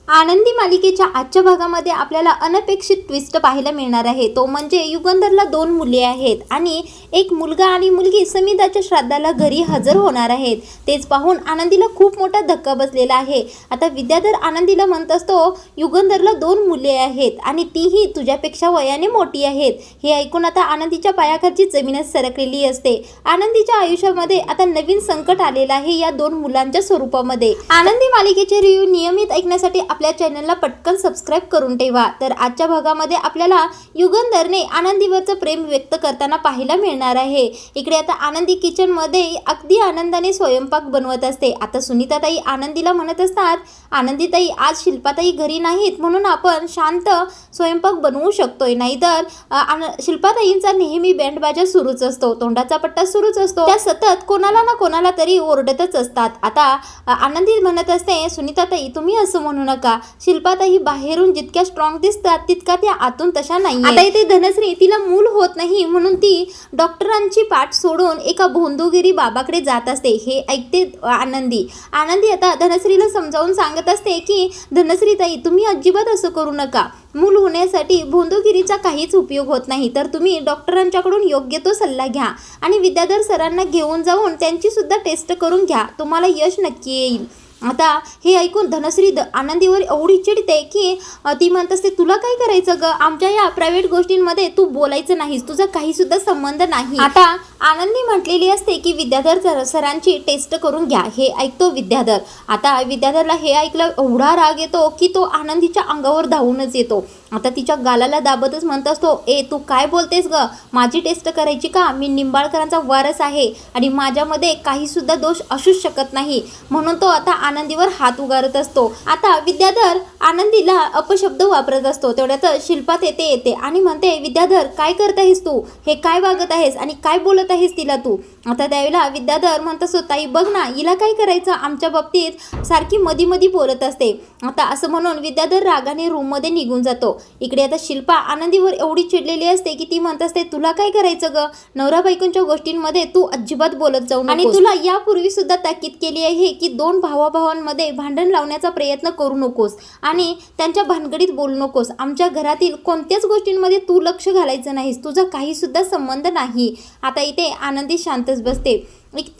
आनंदी मालिकेच्या आजच्या भागामध्ये आपल्याला अनपेक्षित ट्विस्ट पाहायला मिळणार आहे। तो म्हणजे युगंधरला 2 मुले आहेत आणि एक मुलगा आणि मुलगी समिधाच्या श्राद्धाला घरी हजर होणार आहेत। तेच पाहून आनंदीला खूप मोठा धक्का बसलेला आहे। आता विद्याधर आनंदीला म्हणत असतो, युगंधरला 2 मुले आहेत आणि तीही तुझ्यापेक्षा वयाने मोठी आहेत। हे ऐकून आता आनंदीच्या पायाखालची जमीनच सरकलेली असते। आनंदीच्या आयुष्यामध्ये आता नवीन संकट आलेलं आहे या 2 मुलांच्या स्वरूपामध्ये। आनंदी मालिकेचे रिव्ह्यू नियमित ऐकण्यासाठी आपल्या चॅनलला पटकन सबस्क्राइब करून ठेवा। तर आजच्या भागामध्ये आपल्याला युगंधरने आनंदीवरचं प्रेम व्यक्त करताना पाहायला मिळणार आहे। इकडे आता आनंदी किचन मध्ये अगदी आनंदाने स्वयंपाक बनवत असते। आता सुनीताताई आनंदीला म्हणत असतात, आनंदीताई आज शिल्पाताई घरी नाहीत म्हणून आपण शांत स्वयंपाक बनवू शकतोय, नाहीतर शिल्पाताईंचा नेहमी बँडबाजा सुरूच असतो, तोंडाचा पट्टा सुरूच असतो, त्या सतत कोणाला ना कोणाला तरी ओरडतच असतात। आता आनंदी म्हणत असते, सुनीताताई तुम्ही असं म्हणू नका, शिल्पाताई बाहेरून जितक्या स्ट्रॉंग दिसतात तितका त्या आतून तशा नाही। आता इथे धनश्री तिला मूल होत नाही म्हणून ती डॉक्टरांची पाठ सोडून एका भोंदूगिरी बाबाकडे जात असते। हे ऐकते आनंदी आता धनश्रीला समजावून सांगत असते की धनश्रीताई तुम्ही अजिबात असं करू नका, मूल होण्यासाठी भोंदूगिरीचा काहीच उपयोग होत नाही, तर तुम्ही डॉक्टरांच्याकडून योग्य तो सल्ला घ्या आणि विद्याधर सरांना घेऊन जाऊन त्यांची सुद्धा टेस्ट करून घ्या, तुम्हाला यश नक्की येईल। आता हे ऐकून धनश्री आनंदीवर एवढी चिडते की ती म्हणत असते, तुला काय करायचं ग, आमच्या या प्रायव्हेट गोष्टींमध्ये तू बोलायचं नाहीस, तुझा काही सुद्धा संबंध नाही। आता आनंदी म्हटलेली असते की विद्याधर सरांची टेस्ट करून घ्या। हे ऐकतो विद्याधर। आता विद्याधरला हे ऐकलं एवढा राग येतो की तो आनंदीच्या अंगावर धावूनच येतो। आता तिच्या गालाला दाबतच म्हणत असतो, ए तू काय बोलतेस ग, माझी टेस्ट करायची का, मी निंबाळकरांचा वारस आहे आणि माझ्यामध्ये काही सुद्धा दोष असूच शकत नाही, म्हणून तो आता आनंदीवर हात उगारत असतो। आता विद्याधर आनंदीला अपशब्द वापरत असतो। तेवढ्यात शिल्पा येते आणि म्हणते, विद्याधर काय करत आहेस तू, हे काय वागत आहेस आणि काय बोलत आहेस तिला तू। आता त्यावेळेला विद्याधर म्हणत असतो, ताई बघ ना हिला काय करायचं, आमच्या बाबतीत सारखी मधी मधी बोलत असते। आता असं म्हणून विद्याधर रागाने रूममध्ये निघून जातो। इकडे आता शिल्पा आनंदीवर एवढी चिडलेली असते की ती म्हणत असते, तुला काय करायचं ग, नवरा बायकोंच्या गोष्टींमध्ये तू अजिबात बोलत जाऊ नकोस, आणि तुला यापूर्वी सुद्धा ताकीद केली आहे की 2 भावाभावांमध्ये भांडण लावण्याचा प्रयत्न करू नकोस आणि त्यांच्या भानगडीत बोलू नकोस, आमच्या घरातील कोणत्याच गोष्टींमध्ये तू लक्ष घालायचं नाहीस, तुझा काही सुद्धा संबंध नाही। आता इथे आनंदी शांतच बसते।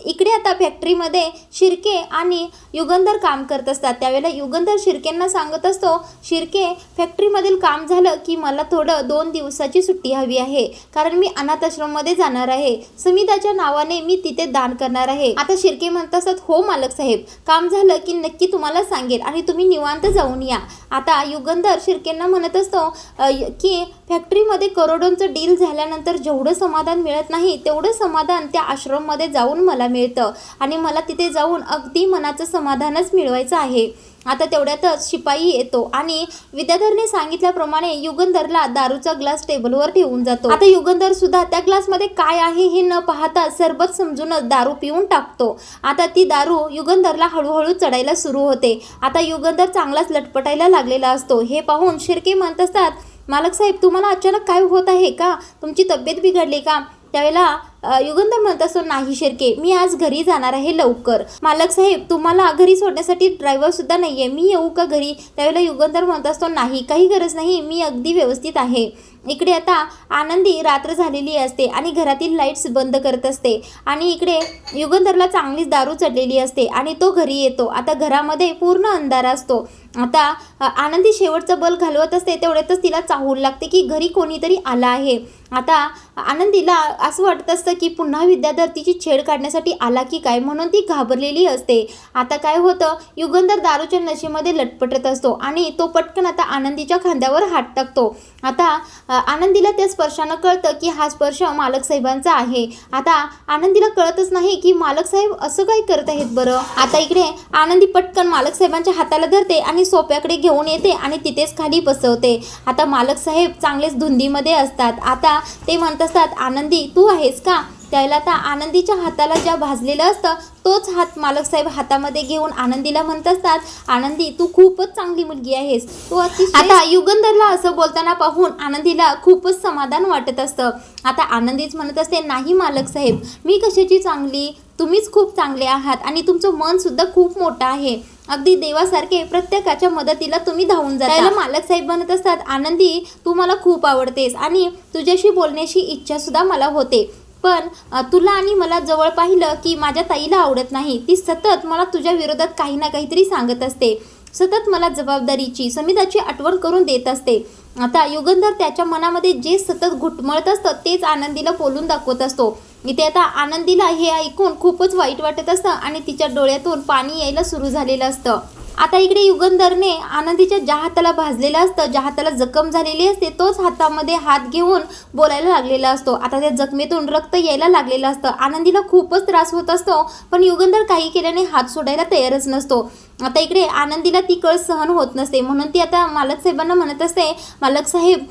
इकडे आता फॅक्टरीमध्ये शिर्के आणि युगंधर काम करत असतात। त्यावेळेला युगंधर शिर्केंना सांगत असतो, शिर्के फॅक्टरीमधील काम झालं की मला थोडं 2 दिवसाची सुट्टी हवी आहे, कारण मी अनाथ आश्रममध्ये जाणार आहे, समिधाच्या नावाने मी तिथे दान करणार आहे। आता शिर्के म्हणत असतात, हो मालक साहेब, काम झालं की नक्की तुम्हाला सांगेल आणि तुम्ही निवांत जाऊन या। आता युगंधर शिर्केंना म्हणत असतो की फॅक्टरीमध्ये करोडोंचं डील झाल्यानंतर जेवढं समाधान मिळत नाही तेवढं समाधान त्या आश्रममध्ये जाऊन मला मिळतं आणि मला तिथे जाऊन अगदी मनाचं समाधानच मिळवायचं आहे। आता तेवढ्यातच शिपाई येतो आणि विद्याधरने सांगितल्याप्रमाणे युगंधरला दारूचा ग्लास टेबलवर ठेवून जातो। आता युगंधर सुद्धा त्या ग्लासमध्ये काय आहे हे न पाहता सरबत समजूनच दारू पिऊन टाकतो। आता ती दारू युगंधरला हळूहळू चढायला सुरू होते। आता युगंधर चांगलाच लटपटायला लागलेला असतो। हे पाहून शिर्के म्हणत असतात, मालक साहेब तुम्हाला अचानक काय होत आहे का, तुमची तब्येत बिघडली का। त्यावेळेला युगंधर म्हणत असतो, नाही शिर्के, मी आज घरी जाणार आहे लवकर। मालक साहेब तुम्हाला घरी सोडण्यासाठी ड्रायव्हर सुद्धा नाहीये, मी येऊ का घरी। त्यावेळेला युगंधर म्हणत असतो, नाही काही गरज नाही, मी अगदी व्यवस्थित आहे। इकडे आता आनंदी रात्र झालेली असते आणि घरातील लाईट्स बंद करत असते आणि इकडे युगंधरला चांगलीच दारू चढलेली असते आणि तो घरी येतो। आता घरामध्ये पूर्ण अंधार असतो। आता आनंदी शेवटचा बल घालवत असते, तेवढ्यातच तिला चाहूल लागते की घरी कोणीतरी आला आहे। आता आनंदीला असं वाटत असतं की पुन्हा विद्याधर तिची छेड काढण्यासाठी आला की काय, म्हणून ती घाबरलेली असते। आता काय होतं, युगंधर दारूच्या नशेमध्ये लटपटत असतो आणि तो पटकन आता आनंदीच्या खांद्यावर हात टाकतो। आता आनंदीला त्या स्पर्शानं कळतं की हा स्पर्श मालक साहेबांचा आहे। आता आनंदीला कळतच नाही की मालक साहेब असं काय करत आहेत बरं। आता इकडे आनंदी पटकन मालक साहेबांच्या हाताला धरते आणि सोप्याकडे घेऊन येते आणि तिथेच खाली बसवते। आता मालक साहेब चांगलेच धुंदीमध्ये असतात। आता ते म्हणत असतात, आनंदी तू आहेस का, त्यावेळेला आता आनंदीच्या हाताला ज्या भाजलेलं असतं तोच हात मालक साहेब हातामध्ये घेऊन आनंदीला म्हणत असतात, आनंदी तू खूपच चांगली मुलगी आहेस, तू अतिशय. आता युगंधरला असं बोलताना पाहून आनंदीला खूपच समाधान वाटत असतं. आता आनंदीच म्हणत असते, नाही मालक साहेब, मी कशाची चांगली, तुम्हीच खूप चांगले आहात आणि तुमचं मन सुद्धा खूप मोठं आहे, अगदी देवासारखे प्रत्येकाच्या मदतीला तुम्ही धावून जाता. मालक साहेब म्हणत असतात, आनंदी तू मला खूप आवडतेस आणि तुझ्याशी बोलण्याची इच्छा सुद्धा मला होते, पण तुला आणि मला जवळ पाहिलं की माझ्या ताईला आवडत नाही, ती सतत मला तुझ्या विरोधात काही ना काहीतरी सांगत असते, सतत मला जबाबदारीची समिधाची आठवण करून देत असते. आता युगंधर त्याच्या मनामध्ये जे सतत घुटमळत असतं तेच आनंदीला बोलून दाखवत असतो. इथे आता आनंदीला हे ऐकून खूपच वाईट वाटत असतं आणि तिच्या डोळ्यातून पाणी यायला सुरू झालेलं असतं. आता इकडे युगंधरने आनंदीच्या ज्या हाताला भाजलेलं असतं, ज्या हाताला जखम झालेली असते, तोच हातामध्ये हात घेऊन बोलायला लागलेला असतो. आता त्या जखमेतून रक्त यायला लागलेलं असतं. आनंदीला खूपच त्रास होत असतो, पण युगंधर काही केल्याने हात सोडायला तयारच नसतो. आता इकडे आनंदीला ती कळ सहन होत नसते, म्हणून ती आता मालक साहेबांना म्हणत असते, मालक साहेब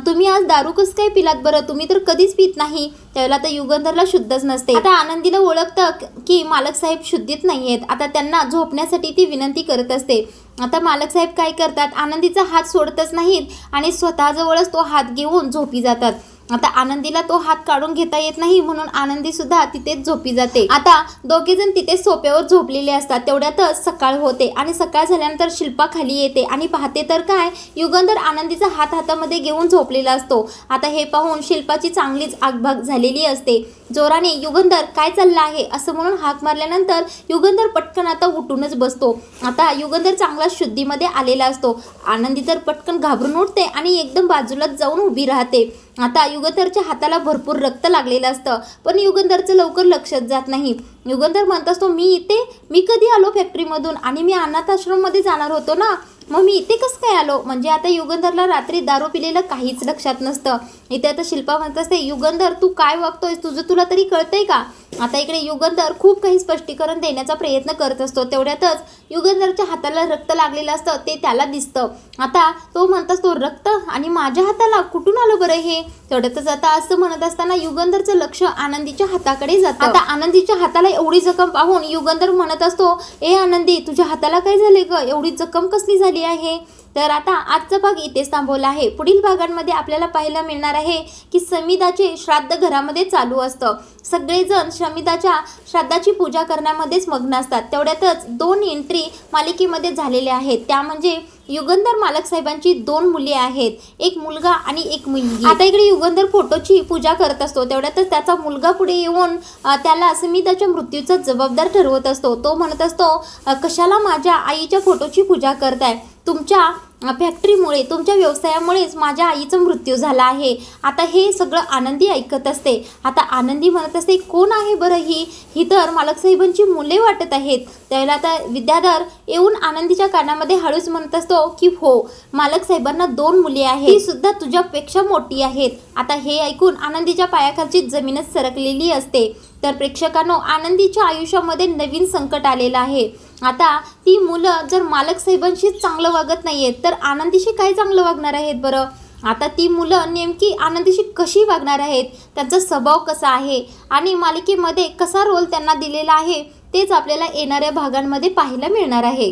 तुम्ही आज दारू कसं काय पिलात बरं, तुम्ही तर कधीच पित नाही. त्यावेळेला आता युगंधरला शुद्धच नसते. आता आनंदीला ओळखतं की मालक साहेब शुद्धीत नाही आहेत. आता त्यांना झोपण्यासाठी ती विनंती करत असते. आता मालक साहेब काय करतात, आनंदीचा हात सोडतच नाहीत आणि स्वतःजवळच तो हात घेऊन झोपी जातात. आता आनंदीला तो हात काढून घेता येत नाही, म्हणून आनंदी सुद्धा तिथेच झोपी जाते. आता दोघेजण तिथे सोप्यावर झोपलेले असतात. तेवढ्यातच सकाळ होते आणि सकाळ झाल्यानंतर शिल्पा खाली येते आणि पाहते तर काय, युगंधर आनंदीचा हात हातामध्ये घेऊन झोपलेला असतो. आता हे पाहून शिल्पाची चांगलीच आगभाग झालेली असते. जोराने युगंधर काय चाललं आहे असं म्हणून हाक मारल्यानंतर युगंधर पटकन आता उठूनच बसतो. आता युगंधर चांगला शुद्धीमध्ये आलेला असतो. आनंदी तर पटकन घाबरून उठते आणि एकदम बाजूलाच जाऊन उभी राहते. आता युगंधरच्या हाताला भरपूर रक्त लागलेलं असतं, पण युगंधरचं लवकर लक्षात जात नाही. युगंधर म्हणत असतो, मी कधी आलो फॅक्टरीमधून आणि मी अनाथ आश्रममध्ये जाणार होतो ना, मग मी इथे कसं काय आलो. म्हणजे आता युगंधरला रात्री दारू पिलेलं काहीच लक्षात नसतं. इथे आता शिल्पा म्हणत असते, युगंधर तू काय वागतोयस, तुला तरी कळतंय का. आता इकडे युगंधर खूप काही स्पष्टीकरण देण्याचा प्रयत्न करत असतो. तेवढ्यातच युगंधरच्या हाताला रक्त लागलेलं असतं ते त्याला दिसतं. आता तो म्हणत असतो, रक्त आणि माझ्या हाताला कुठून आलं बरं हे. तेवढ्यातच आता असं म्हणत असताना युगंधरचं लक्ष आनंदीच्या हाताकडे जातं. आता आनंदीच्या हाताला एवढी जखम पाहून युगंधर म्हणत असतो, ए आनंदी तुझ्या हाताला काय झाले ग, एवढी जखम कसली झाली आहे. तर आता आजचा भाग इथेच थांबवला आहे. पुढील भागांमध्ये आपल्याला पाहायला मिळणार आहे की समिधाचे श्राद्ध घरामध्ये चालू असतं. सगळेजण समिधाच्या श्राद्धाची पूजा करण्यामध्येच मग्न असतात. तेवढ्यातच 2 एंट्री मालिकेमध्ये झालेल्या आहेत. त्या म्हणजे युगंधर मालक साहेबांची 2 मुले आहेत, एक मुलगा आणि एक मुलगी. आता इकडे युगंधर फोटोची पूजा करत असतो. तेवढ्यातच त्याचा मुलगा पुढे येऊन त्याला समिधाच्या मृत्यूचा जबाबदार ठरवत असतो. तो म्हणत असतो, कशाला माझ्या आईच्या फोटोची पूजा करताय, तुमच्या फॅक्टरीमुळे तुमच्या व्यवसायामुळेच माझ्या आईचा मृत्यू झाला आहे. आता हे सगळं आनंदी ऐकत असते. आता आनंदी म्हणत असते, कोण आहे बरं ही तर मालक साहेबांची मुले वाटत आहेत. त्यावेळेला आता विद्याधर येऊन आनंदीच्या कानामध्ये हळूच म्हणत असतो की हो, मालक साहेबांना 2 मुले आहेत, ती सुद्धा तुझ्यापेक्षा मोठी आहेत. आता हे ऐकून आनंदीच्या पायाखालची जमीनच सरकलेली असते. तर प्रेक्षकांनो, आनंदीच्या आयुष्यामध्ये नवीन संकट आलेलं आहे. आता ती मुलं जर मालक साहेबांशी चांगलं वागत नाहीयेत तर आनंदीशी काय चांगलं वागणार आहेत बरं. आता ती मुलं नेमकी आनंदीशी कशी वागणार आहेत, त्यांचा स्वभाव कसा आहे आणि मालिकेमध्ये कसा रोल त्यांना दिलेला आहे, तेच आपल्याला येणाऱ्या भागांमध्ये पाहायला मिळणार आहे.